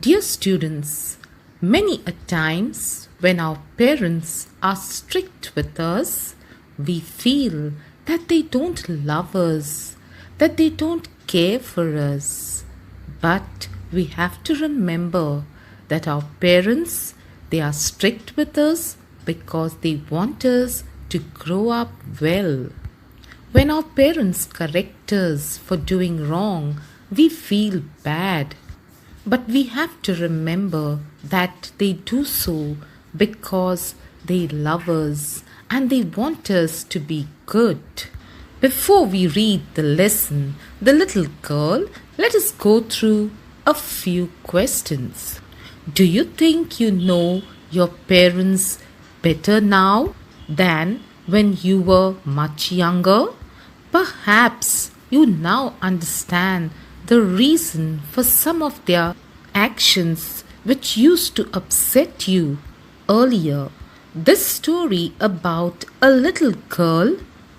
Dear students, many a times when our parents are strict with us, we feel that they don't love us, that they don't care for us. But we have to remember that our parents, they are strict with us because they want us to grow up well. When our parents correct us for doing wrong, we feel bad. But we have to remember that they do so because they love us and they want us to be good. Before we read the lesson, The Little Girl, let us go through a few questions. Do you think you know your parents better now than when you were much younger? Perhaps you now understand the reason for some of their actions which used to upset you earlier. This story about a little girl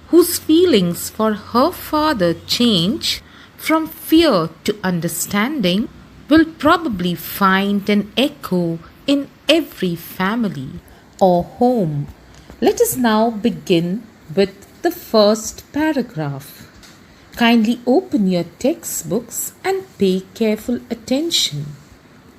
whose feelings for her father change from fear to understanding will probably find an echo in every family or home. Let us now begin with the first paragraph. Kindly open your textbooks and pay careful attention.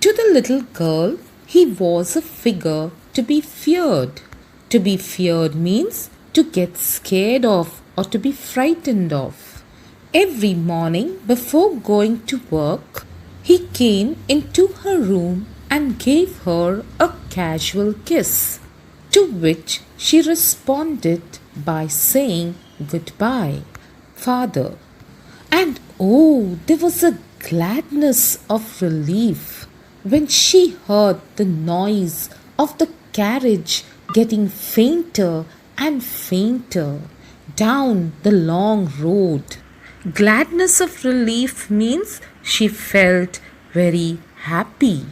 To the little girl, he was a figure to be feared. To be feared means to get scared of or to be frightened of. Every morning before going to work, he came into her room and gave her a casual kiss, to which she responded by saying goodbye, Father. And oh, there was a gladness of relief when she heard the noise of the carriage getting fainter and fainter down the long road. Gladness of relief means she felt very happy.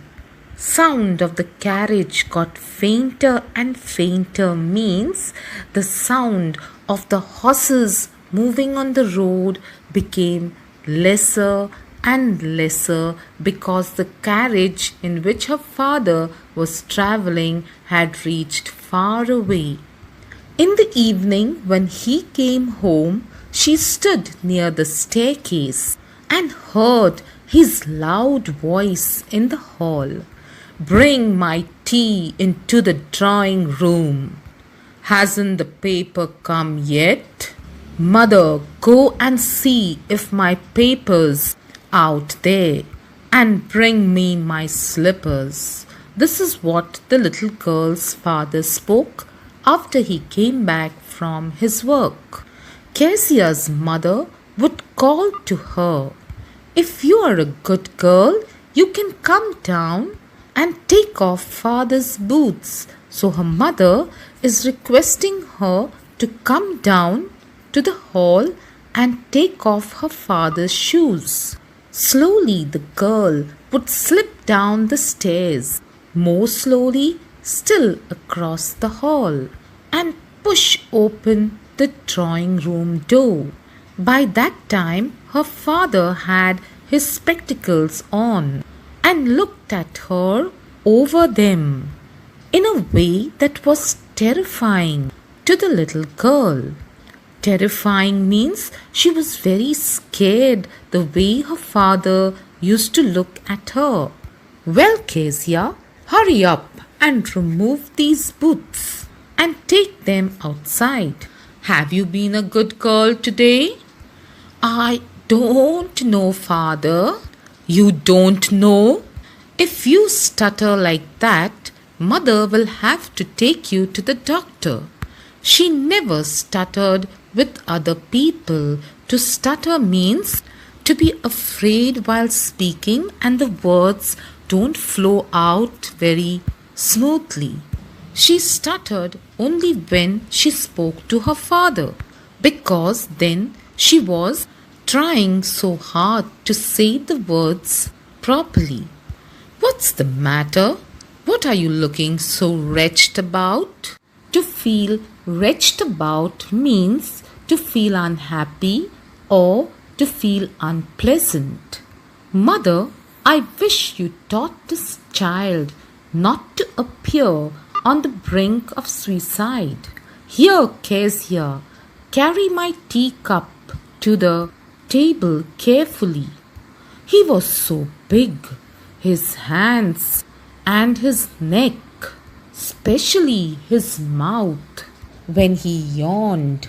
Sound of the carriage got fainter and fainter means the sound of the horses moving on the road became lesser and lesser because the carriage in which her father was traveling had reached far away. In the evening, when he came home, she stood near the staircase and heard his loud voice in the hall. Bring my tea into the drawing room. Hasn't the paper come yet? Mother, go and see if my paper's out there and bring me my slippers. This is what the little girl's father spoke after he came back from his work. Kezia's mother would call to her, If you are a good girl, you can come down and take off father's boots. So her mother is requesting her to come down to the hall and take off her father's shoes. Slowly the girl would slip down the stairs, more slowly still across the hall, and push open the drawing room door. By that time her father had his spectacles on and looked at her over them in a way that was terrifying to the little girl. Terrifying means she was very scared the way her father used to look at her. Well, Kezia, hurry up and remove these boots and take them outside. Have you been a good girl today? I don't know, Father. You don't know? If you stutter like that, Mother will have to take you to the doctor. She never stuttered with other people. To stutter means to be afraid while speaking and the words don't flow out very smoothly. She stuttered only when she spoke to her father, because then she was trying so hard to say the words properly. What's the matter? What are you looking so wretched about? To feel wretched about means to feel unhappy or to feel unpleasant. Mother I wish you taught this child not to appear on the brink of suicide. Here, Kezia, carry my teacup to the table carefully. He was so big, his hands and his neck, especially his mouth, when he yawned.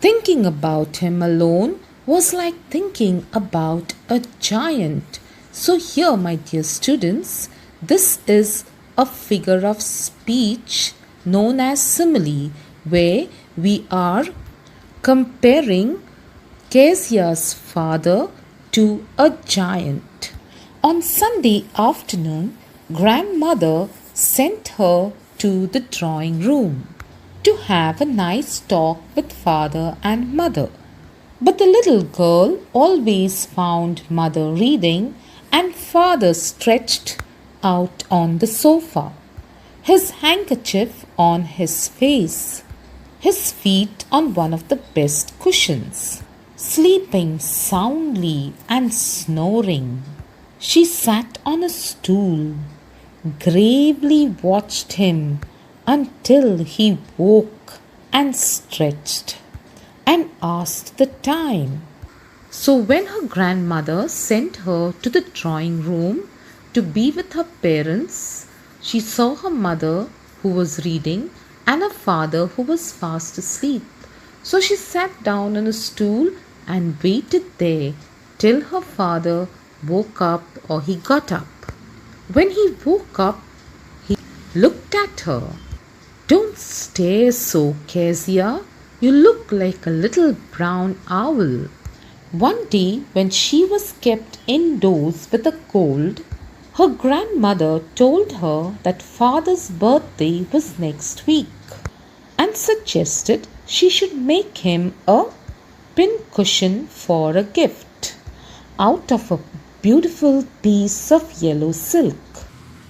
Thinking about him alone was like thinking about a giant. So, here, my dear students, this is a figure of speech known as simile, where we are comparing Kezia's father to a giant. On Sunday afternoon, grandmother sent her to the drawing room to have a nice talk with father and mother. But the little girl always found mother reading and father stretched out on the sofa, his handkerchief on his face, his feet on one of the best cushions, sleeping soundly and snoring. She sat on a stool, gravely watched him until he woke and stretched and asked the time. So, when her grandmother sent her to the drawing room to be with her parents, she saw her mother who was reading and her father who was fast asleep. So, she sat down on a stool and waited there till her father woke up or he got up. When he woke up, he looked at her. Don't stare so, Kezia. You look like a little brown owl. One day, when she was kept indoors with a cold, her grandmother told her that father's birthday was next week and suggested she should make him a pincushion for a gift out of a beautiful piece of yellow silk.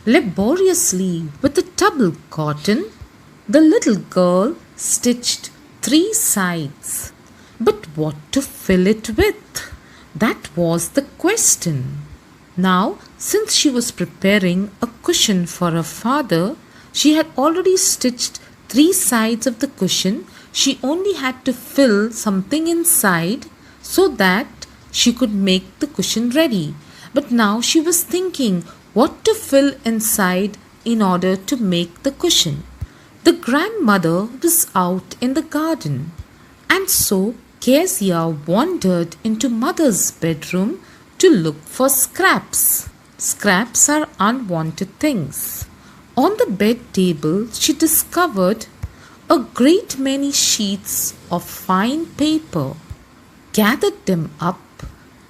Laboriously, with a double cotton, the little girl stitched 3 sides. But what to fill it with? That was the question. Now, since she was preparing a cushion for her father, she had already stitched 3 sides of the cushion. She only had to fill something inside so that she could make the cushion ready. But now she was thinking what to fill inside in order to make the cushion. The grandmother was out in the garden, and so Kezia wandered into mother's bedroom to look for scraps. Scraps are unwanted things. On the bed table, she discovered a great many sheets of fine paper, gathered them up,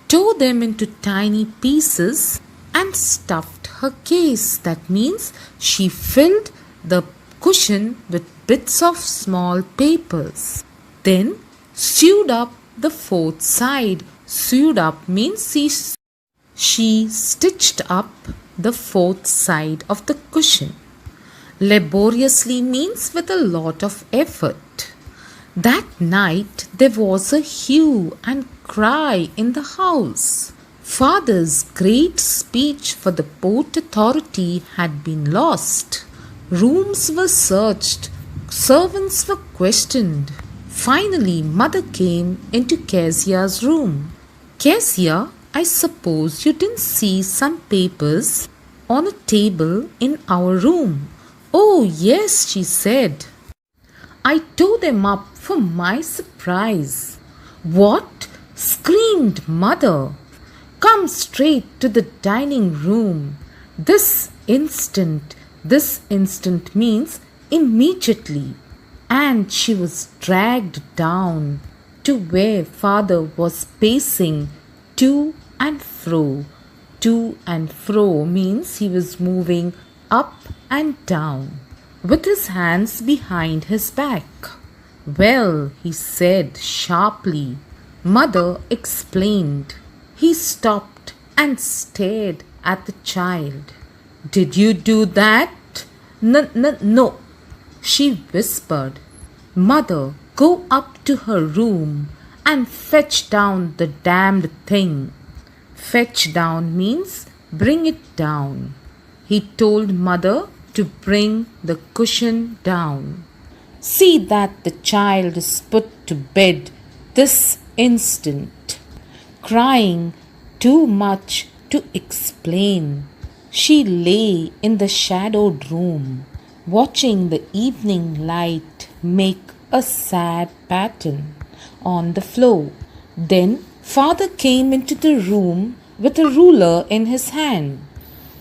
tore them into tiny pieces, and stuffed her case. That means she filled the cushion with bits of small papers. Then sewed up the 4th side. Sewed up means she stitched up the 4th side of the cushion. Laboriously means with a lot of effort. That night there was a hue and cry in the house. Father's great speech for the Port Authority had been lost. Rooms were searched, servants were questioned. Finally, mother came into Kezia's room. Kezia, I suppose you didn't see some papers on a table in our room. Oh, yes, she said. I tore them up for my surprise. What? Screamed mother. Come straight to the dining room. This instant. This instant means immediately. And she was dragged down to where father was pacing to and fro. To and fro means he was moving up and down with his hands behind his back. Well, he said sharply. Mother explained. He stopped and stared at the child. Did you do that? No, she whispered. Mother, go up to her room and fetch down the damned thing. Fetch down means bring it down. He told mother to bring the cushion down. See that the child is put to bed this instant. Crying too much to explain, she lay in the shadowed room, watching the evening light make a sad pattern on the floor. Then father came into the room with a ruler in his hand.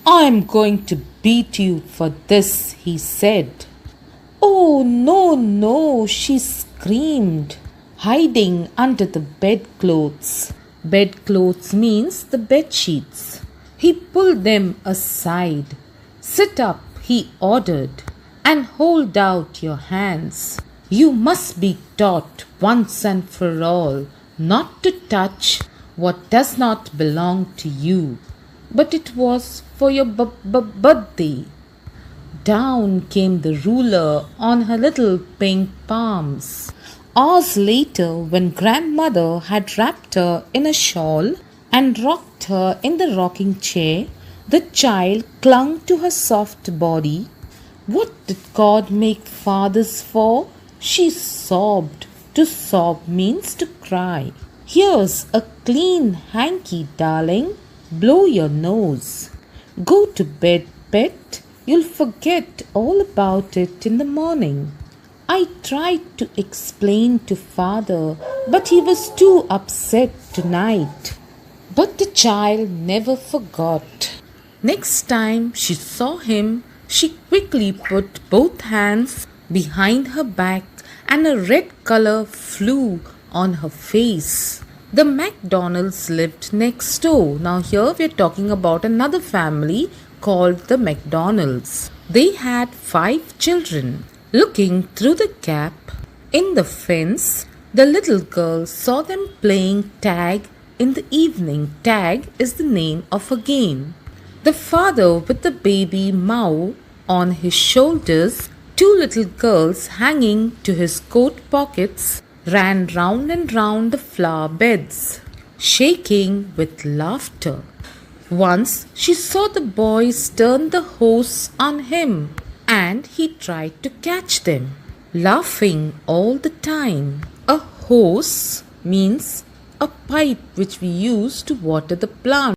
I am going to beat you for this, he said. Oh, no, no, she screamed, hiding under the bedclothes. Bedclothes means the bed sheets. He pulled them aside. Sit up, he ordered, and hold out your hands. You must be taught once and for all not to touch what does not belong to you. But it was for your birthday. Down came the ruler on her little pink palms. Hours later, when grandmother had wrapped her in a shawl and rocked her in the rocking chair, the child clung to her soft body. What did God make fathers for? She sobbed. To sob means to cry. Here's a clean hanky, darling. Blow your nose. Go to bed, pet. You'll forget all about it in the morning. I tried to explain to father, but he was too upset tonight. But the child never forgot. Next time she saw him, she quickly put both hands behind her back and a red color flew on her face. The McDonalds lived next door. Now here we are talking about another family called the McDonalds. They had 5 children. Looking through the gap in the fence, the little girl saw them playing tag in the evening. Tag is the name of a game. The father with the baby Mao on his shoulders, 2 little girls hanging to his coat pockets, ran round and round the flower beds, shaking with laughter. Once she saw the boys turn the hose on him, and he tried to catch them, laughing all the time. A hose means a pipe which we use to water the plant.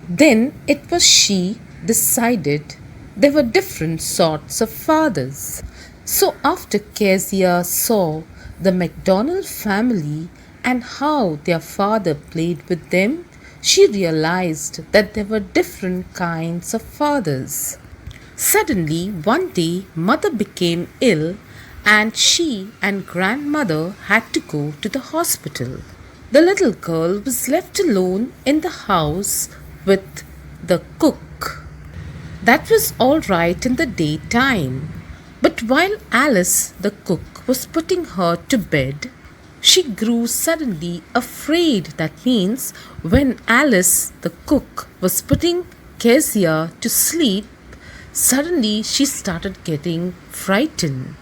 Then it was she decided there were different sorts of fathers. So after Kezia saw the McDonald family and how their father played with them, she realized that there were different kinds of fathers. Suddenly, one day, mother became ill and she and grandmother had to go to the hospital. The little girl was left alone in the house with the cook. That was all right in the daytime. But while Alice, the cook, was putting her to bed, she grew suddenly afraid. That means when Alice, the cook, was putting Kezia to sleep, suddenly she started getting frightened.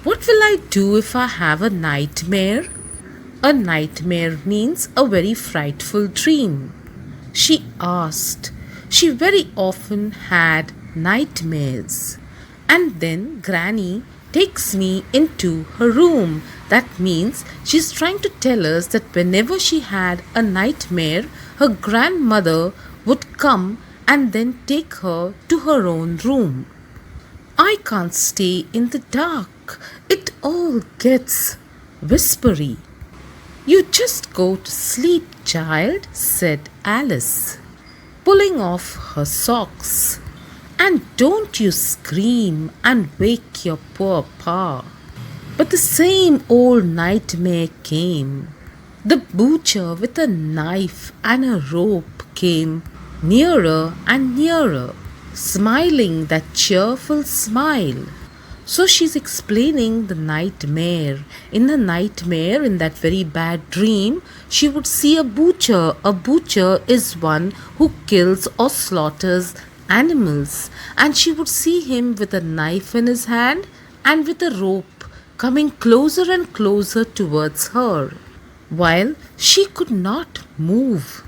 What will I do if I have a nightmare? A nightmare means a very frightful dream. She asked. She very often had nightmares. And then Granny takes me into her room. That means she's trying to tell us that whenever she had a nightmare, her grandmother would come and then take her to her own room. I can't stay in the dark. It all gets whispery. You just go to sleep, child, said Alice, pulling off her socks. And don't you scream and wake your poor pa. But the same old nightmare came. The butcher with a knife and a rope came nearer and nearer, smiling that cheerful smile. So she's explaining the nightmare. In the nightmare, in that very bad dream, she would see a butcher. A butcher is one who kills or slaughters animals, and she would see him with a knife in his hand and with a rope coming closer and closer towards her, while she could not move.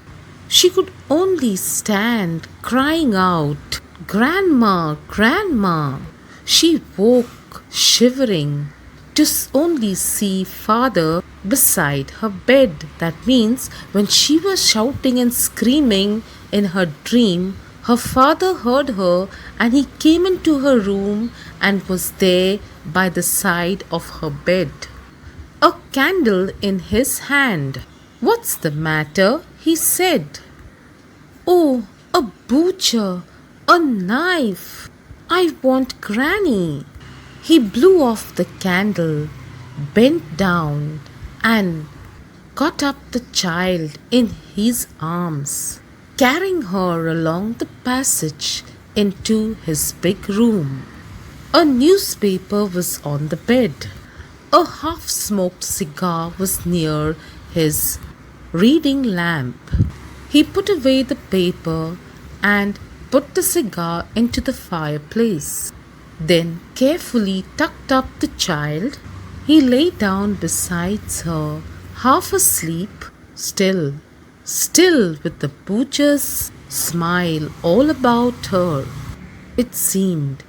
She could only stand crying out, "Grandma, Grandma." She woke shivering to only see father beside her bed. That means when she was shouting and screaming in her dream, her father heard her and he came into her room and was there by the side of her bed, a candle in his hand. "What's the matter?" he said. "Oh, a butcher, a knife. I want Granny." He blew off the candle, bent down, and caught up the child in his arms, carrying her along the passage into his big room. A newspaper was on the bed. A half smoked cigar was near his reading lamp. He put away the paper and put the cigar into the fireplace. Then carefully tucked up the child. He lay down beside her, half asleep, still with the butcher's smile all about her. It seemed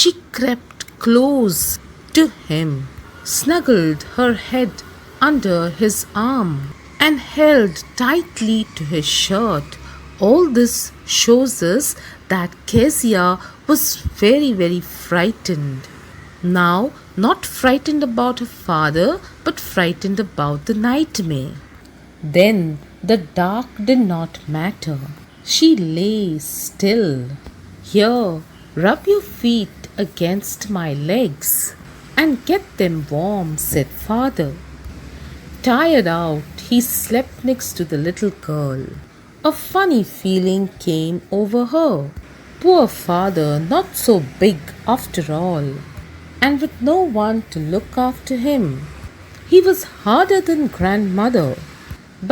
she crept close to him, snuggled her head under his arm, and held tightly to his shirt. All this shows us that Kezia was very frightened. Now, not frightened about her father, but frightened about the nightmare. Then the dark did not matter. She lay still. "Here, rub your feet against my legs and get them warm," said father. Tired out, he slept next to the little girl. A funny feeling came over her. Poor father, not so big after all, and with no one to look after him. He was harder than grandmother,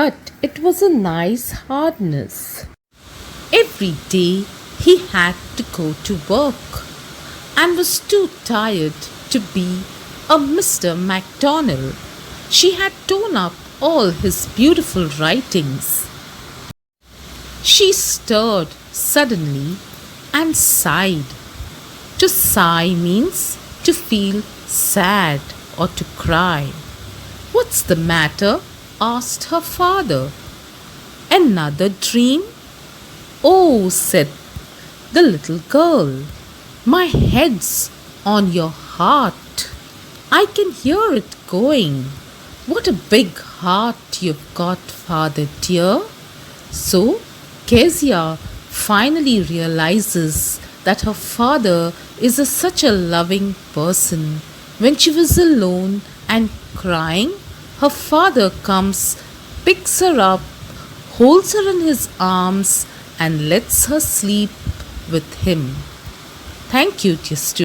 but it was a nice hardness. Every day he had to go to work and was too tired to be a Mr. MacDonald. She had torn up all his beautiful writings. She stirred suddenly and sighed. To sigh means to feel sad or to cry. "What's the matter?" asked her father. "Another dream?" "Oh," said the little girl, "my head's on your heart. I can hear it going. What a big heart you've got, father dear." So Kezia finally realizes that her father is such a loving person. When she was alone and crying, her father comes, picks her up, holds her in his arms, and lets her sleep with him. Thank you, dear students.